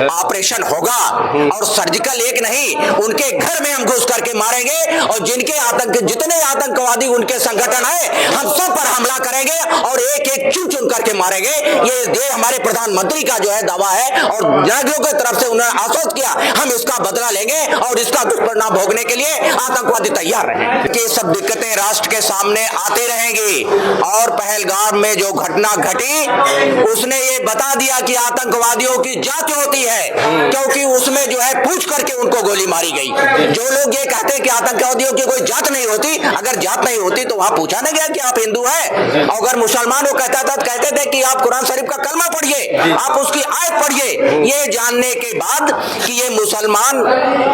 Operation होगा और surgical एक नहीं, उनके घर में हम घुस करके मारेंगे और जितने आतंकवादी उनके संगठन है हम सब पर हमला करेंगे और एक एक चुन चुन करके मारेंगे। ये हमारे प्रधानमंत्री का जो है दावा है और नागरिकों की तरफ से उन्होंने आश्वस्त किया, हम इसका बदला लेंगे और इसका दुष्परिणाम भोगने के लिए आतंकवादी तैयार रहे। कि सब दिक्कतें राष्ट्र के सामने आती रहेंगी और पहलगाम में जो घटना घटी उसने ये बता दिया कि आतंकवादियों की जांच होती है, क्योंकि उसमें जो है पूछ करके उनको गोली मारी गई। जो लोग ये कहते हैं कि आतंकवादियों की कोई जांच नहीं होती, अगर जांच नहीं होती तो वहां पूछा ना गया कि आप हिंदू हैं? अगर मुसलमान वो कहते थे कि आप कुरान शरीफ का कलमा पढ़िए, आप उसकी आयत पढ़िए, ये जानने के बाद कि ये मुसलमान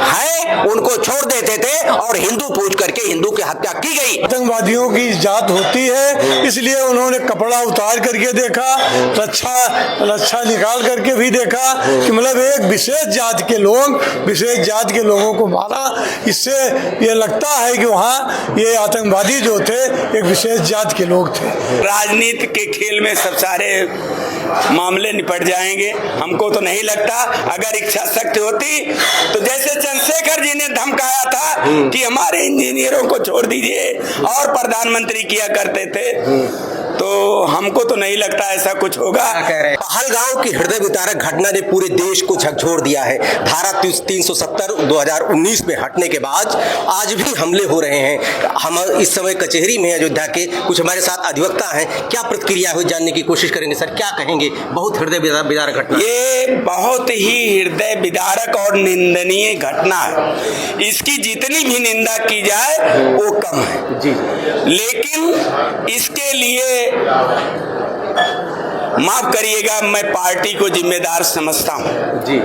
है उनको छोड़ देते थे और हिंदू पूछ करके हिंदू की हत्या की गई। आतंकवादियों की जात होती है, इसलिए उन्होंने कपड़ा उतार करके देखा, रक्षा निकाल करके भी देखा कि मतलब एक विशेष जात के लोगों को मारा। इससे ये लगता है कि वहाँ ये आतंकवादी जो थे एक विशेष जात के लोग थे। राजनीति के खेल में सब सारे मामले निपट जाएंगे, हमको तो नहीं लगता। अगर इच्छा शक्ति होती तो जैसे चंद्रशेखर जी ने धमकाया था कि हमारे इंजीनियरों को छोड़ दीजिए और प्रधानमंत्री किया करते थे, तो हमको तो नहीं लगता ऐसा कुछ होगा। पहलगाम की हृदय विदारक घटना ने पूरे देश को झकझोर दिया है। धारा 370 2019 में हटने के बाद आज भी हमले हो रहे हैं। हम इस समय कचहरी में अयोध्या के कुछ हमारे साथ अधिवक्ता हैं, क्या प्रतिक्रिया हुई जानने की कोशिश करेंगे। सर क्या कहेंगे, बहुत हृदय विदारक घटना। ये बहुत ही हृदय विदारक और निंदनीय घटना है। इसकी जितनी भी निंदा की जाए वो कम है जी, लेकिन इसके लिए माफ करिएगा, मैं पार्टी को जिम्मेदार समझता हूँ जी।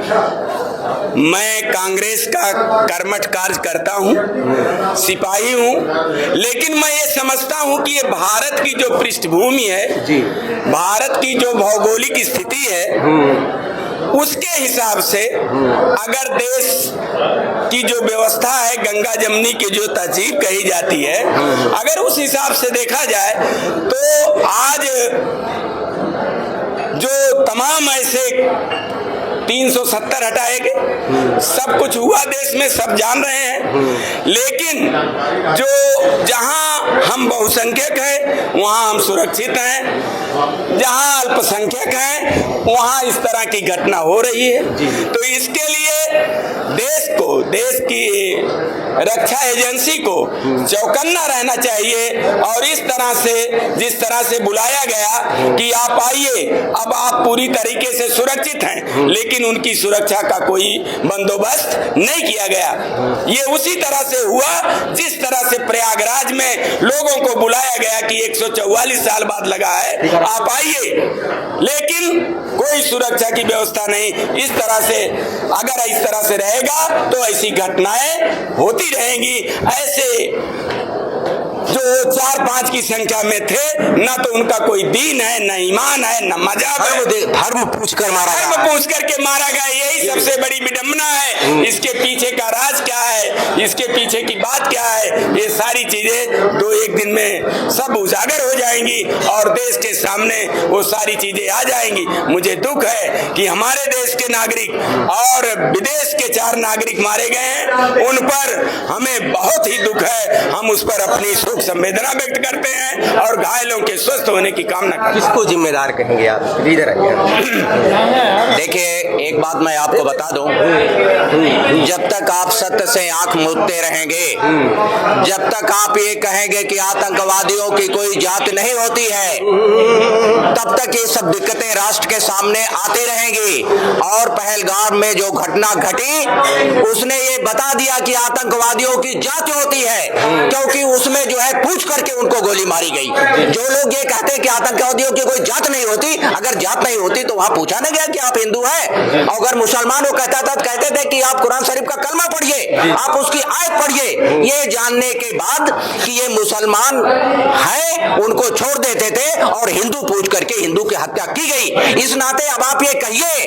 मैं कांग्रेस का कर्मठ कार्य करता हूँ, सिपाही हूँ, लेकिन मैं ये समझता हूँ कि ये भारत की जो पृष्ठभूमि है जी, भारत की जो भौगोलिक स्थिति है उसके हिसाब से अगर देश की जो व्यवस्था है, गंगा जमुनी की जो तहजीब कही जाती है, अगर उस हिसाब से देखा जाए तो आज जो तमाम ऐसे 370 हटाएंगे, सब कुछ हुआ देश में, सब जान रहे हैं, लेकिन जो जहां हम बहुसंख्यक हैं वहां हम सुरक्षित हैं, जहां अल्पसंख्यक हैं वहां इस तरह की घटना हो रही है। तो इसके लिए देश की रक्षा एजेंसी को चौकन्ना रहना चाहिए और इस तरह से जिस तरह से बुलाया गया कि आप आइए, अब आप पूरी तरीके से सुरक्षित हैं, लेकिन उनकी सुरक्षा का कोई बंदोबस्त नहीं किया गया। ये उसी तरह से हुआ जिस तरह से प्रयागराज में लोगों को बुलाया गया कि 144 साल बाद लगा है, आप आइए, लेकिन कोई सुरक्षा की व्यवस्था नहीं। इस तरह से अगर इस तरह से रहेगा तो ऐसी घटनाएं होती रहेंगी। ऐसे जो 4-5 की संख्या में थे, न तो उनका कोई दीन है, न ईमान है, न मजहब है, धर्म पूछ करके मारा गया। यही सबसे बड़ी विडंबना है। इसके पीछे का राज क्या है, इसके पीछे की बात क्या है, ये सारी चीजें 2-1 दिन में सब उजागर हो जाएंगी और देश के सामने वो सारी चीजें आ जाएंगी। मुझे दुख है कि हमारे देश के नागरिक और विदेश के 4 नागरिक मारे गए हैं, उन पर हमें बहुत ही दुख है। हम उस पर अपनी संवेदना व्यक्त करते हैं और घायलों के स्वस्थ होने की कामना करते हैं। किसको जिम्मेदार कहेंगे आप? लीडर देखिए, एक बात मैं आपको बता दूं, जब तक आप सत्य से आंख मूंदते रहेंगे, जब तक आप ये कहेंगे कि आतंकवादियों की कोई जात नहीं होती है, तब तक ये सब दिक्कतें राष्ट्र के सामने आती रहेंगी। और पहलगाम में जो घटना घटी उसने ये बता दिया कि आतंकवादियों की जांच होती है, क्योंकि उसमें जो है पूछ करके उनको गोली मारी गई। जो लोग ये कहते हैं कि आतंकवादियों की कोई जांच नहीं होती, अगर जांच नहीं होती तो वहां पूछा ना गया कि आप हिंदू हैं? अगर मुसलमान वो कहते थे कि आप कुरान शरीफ का कलमा पढ़िए, आप उसकी उसकी आयत पढ़िए। ये जानने के बाद कि ये मुसलमान है, उनको छोड़ देते थे और हिंदू पूछ करके हिंदू की हत्या की गई। इस नाते अब आप ये कहिए,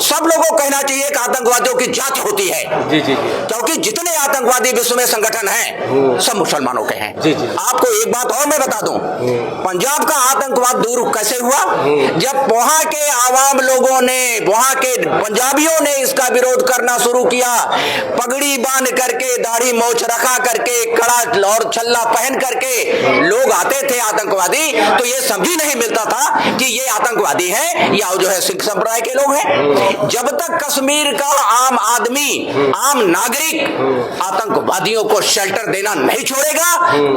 सब लोगों को कहना चाहिए कि आतंकवादियों की जांच होती है। जी जी जी क्योंकि जितने आतंकवादी विश्व में संगठन हैं सब मुसलमानों के हैं। जी, जी। आपको एक बात और मैं बता दूं, पंजाब का आतंकवाद दूर कैसे हुआ? जब वहां के आवाम लोगों ने, वहां के पंजाबियों ने इसका विरोध करना शुरू किया, पगड़ी बांध करके, दाढ़ी मूंछ रखा करके, कड़ा और छल्ला पहन करके लोग आते थे आतंकवादी, तो ये समझ नहीं मिलता था कि ये आतंकवादी है या जो है सिख संप्रदाय के लोग हैं। जब तक कश्मीर का आम आदमी, आम नागरिक आतंकवादियों को शेल्टर देना नहीं छोड़ेगा,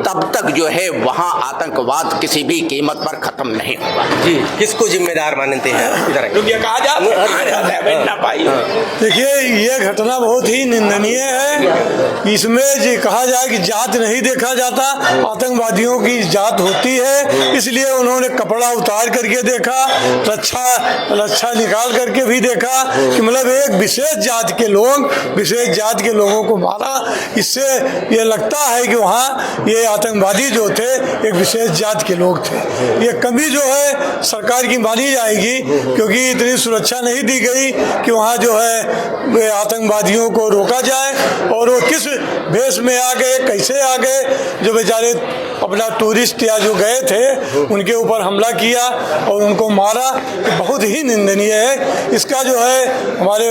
तब तक जो है वहां आतंकवाद किसी भी कीमत पर खत्म नहीं होगा। जी, किसको जिम्मेदार मानते हैं? इधर आइए। ये कहा जाता है बैठना पाई। देखिए, ये घटना बहुत ही निंदनीय है। इसमें जो कहा जाए कि जात नहीं देखा जाता, आतंकवादियों की जात होती है, इसलिए उन्होंने कपड़ा उतार करके देखा, रक्षा निकाल करके भी देखा कि मतलब एक विशेष जात के लोग, विशेष जात के लोगों को मारा। इससे ये लगता है कि वहाँ ये आतंकवादी जो थे एक विशेष जात के लोग थे। ये कमी जो है सरकार की मानी जाएगी, क्योंकि इतनी सुरक्षा नहीं दी गई कि वहाँ जो है आतंकवादियों को रोका जाए। और वो किस भेष में आ गए, कैसे आ गए, जो बेचारे अपना टूरिस्ट या जो गए थे उनके ऊपर हमला किया और उनको मारा, तो बहुत ही निंदनीय है। इसका जो है हमारे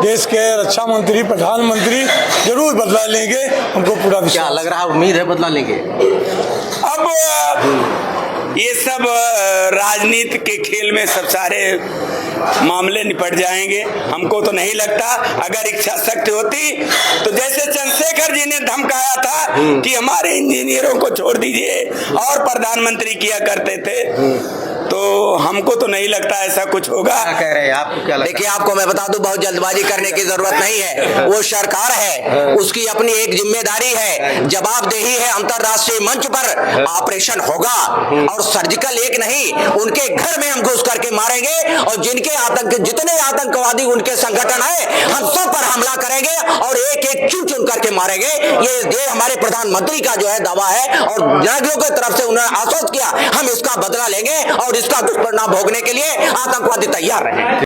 देश के रक्षा मंत्री, प्रधानमंत्री जरूर बदला लेंगे, हमको पूरा क्या विश्वास। लग रहा है, उम्मीद है बदला लेंगे? अब ये सब राजनीति के खेल में सब सारे मामले निपट जाएंगे। हमको तो नहीं लगता। अगर इच्छा शक्ति होती तो जैसे चंद्रशेखर जी ने धमकाया था कि हमारे इंजीनियरों को छोड़ दीजिए और प्रधानमंत्री किया करते थे, तो हमको तो नहीं लगता ऐसा कुछ होगा। क्या कह रहे हैं आप? क्या लगता है? देखिए, आपको मैं बता दूं, बहुत जल्दबाजी करने की जरूरत नहीं है। वो सरकार है, उसकी अपनी एक जिम्मेदारी है, जवाबदेही है। अंतरराष्ट्रीय मंच पर ऑपरेशन होगा और सर्जिकल एक नहीं, उनके घर में हम घुस करके मारेंगे और जितने आतंकवादी उनके संगठन है, हम सब पर हमला करेंगे और एक एक चुन चुन करके मारेंगे। ये हमारे प्रधानमंत्री का जो है दावा है और नागरिकों की तरफ से उन्होंने आश्वस्त किया, हम इसका बदला लेंगे और इसका दुष्परिणाम भोगने के लिए आतंकवादी तैयार रहे।